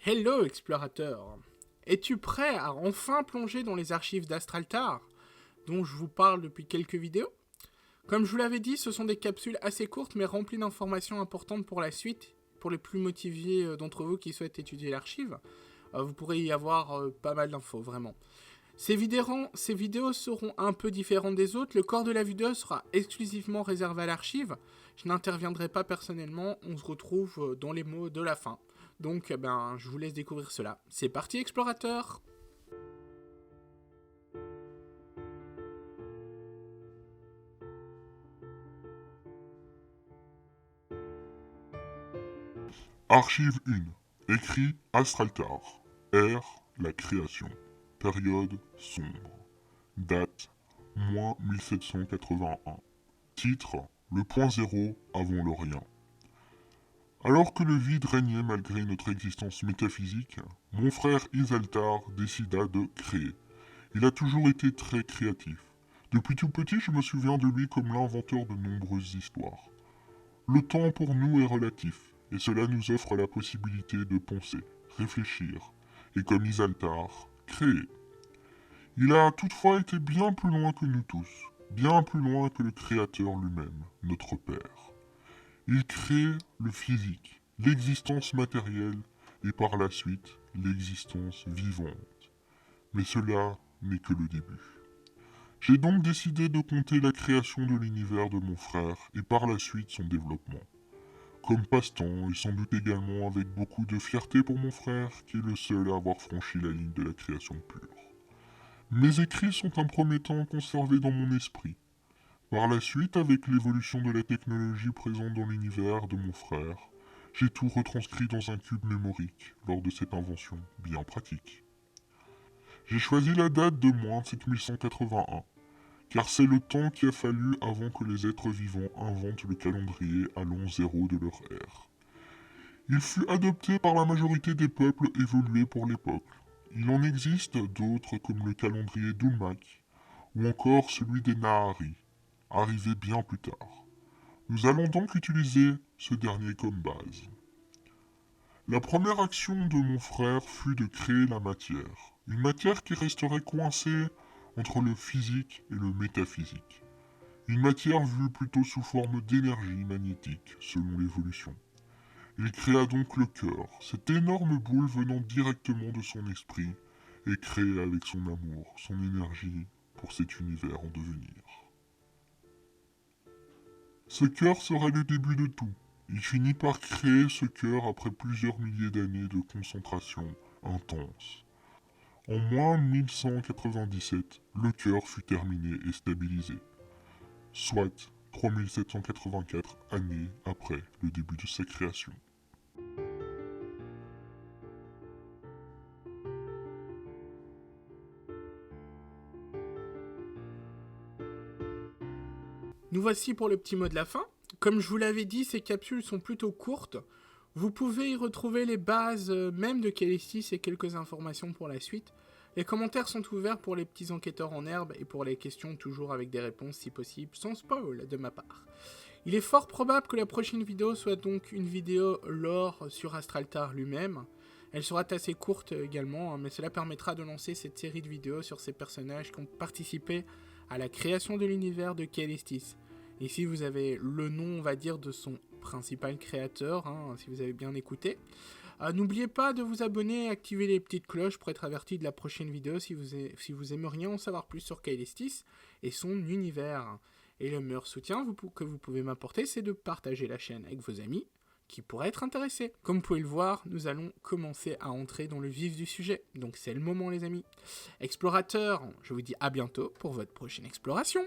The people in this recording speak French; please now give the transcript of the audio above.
Hello explorateur. Es-tu prêt à enfin plonger dans les archives d'Astraltar, dont je vous parle depuis quelques vidéos? Comme je vous l'avais dit, ce sont des capsules assez courtes mais remplies d'informations importantes pour la suite, pour les plus motivés d'entre vous qui souhaitent étudier l'archive. Vous pourrez y avoir pas mal d'infos, vraiment. Ces vidéos seront un peu différentes des autres. Le corps de la vidéo sera exclusivement réservé à l'archive. Je n'interviendrai pas personnellement. On se retrouve dans les mots de la fin. Donc, je vous laisse découvrir cela. C'est parti, explorateur! Archive 1. Écrit Astraltar. Ère, la création. Période sombre. Date, moins 1781. Titre, le point zéro avant le rien. Alors que le vide régnait malgré notre existence métaphysique, mon frère Isaltar décida de créer. Il a toujours été très créatif. Depuis tout petit, je me souviens de lui comme l'inventeur de nombreuses histoires. Le temps pour nous est relatif, et cela nous offre la possibilité de penser, réfléchir, et comme Isaltar, créer. Il a toutefois été bien plus loin que nous tous, bien plus loin que le Créateur lui-même, notre Père. Il crée le physique, l'existence matérielle, et par la suite, l'existence vivante. Mais cela n'est que le début. J'ai donc décidé de compter la création de l'univers de mon frère, et par la suite son développement. Comme passe-temps, et sans doute également avec beaucoup de fierté pour mon frère, qui est le seul à avoir franchi la ligne de la création pure. Mes écrits sont un premier temps conservés dans mon esprit. Par la suite, avec l'évolution de la technologie présente dans l'univers de mon frère, j'ai tout retranscrit dans un cube mémorique lors de cette invention bien pratique. J'ai choisi la date de moins 7181, car c'est le temps qu'il a fallu avant que les êtres vivants inventent le calendrier à l'an zéro de leur ère. Il fut adopté par la majorité des peuples évolués pour l'époque. Il en existe d'autres comme le calendrier d'Ulmak, ou encore celui des Nahari, arrivé bien plus tard. Nous allons donc utiliser ce dernier comme base. La première action de mon frère fut de créer la matière, une matière qui resterait coincée entre le physique et le métaphysique. Une matière vue plutôt sous forme d'énergie magnétique, selon l'évolution. Il créa donc le cœur, cette énorme boule venant directement de son esprit, et créé avec son amour, son énergie, pour cet univers en devenir. Ce cœur sera le début de tout. Il finit par créer ce cœur après plusieurs milliers d'années de concentration intense. En moins 1197, le cœur fut terminé et stabilisé, soit 3784 années après le début de sa création. Nous voici pour le petit mot de la fin. Comme je vous l'avais dit, ces capsules sont plutôt courtes. Vous pouvez y retrouver les bases même de Calestis et quelques informations pour la suite. Les commentaires sont ouverts pour les petits enquêteurs en herbe et pour les questions toujours avec des réponses si possible sans spoil de ma part. Il est fort probable que la prochaine vidéo soit donc une vidéo lore sur Astraltar lui-même. Elle sera assez courte également, mais cela permettra de lancer cette série de vidéos sur ces personnages qui ont participé à la création de l'univers de Calestis. Ici vous avez le nom, on va dire, de son principal créateur, si vous avez bien écouté. N'oubliez pas de vous abonner et activer les petites cloches pour être averti de la prochaine vidéo si vous aimeriez en savoir plus sur Calestis et son univers. Et le meilleur soutien que vous pouvez m'apporter, c'est de partager la chaîne avec vos amis qui pourraient être intéressés. Comme vous pouvez le voir, nous allons commencer à entrer dans le vif du sujet. Donc c'est le moment les amis. Explorateurs, je vous dis à bientôt pour votre prochaine exploration.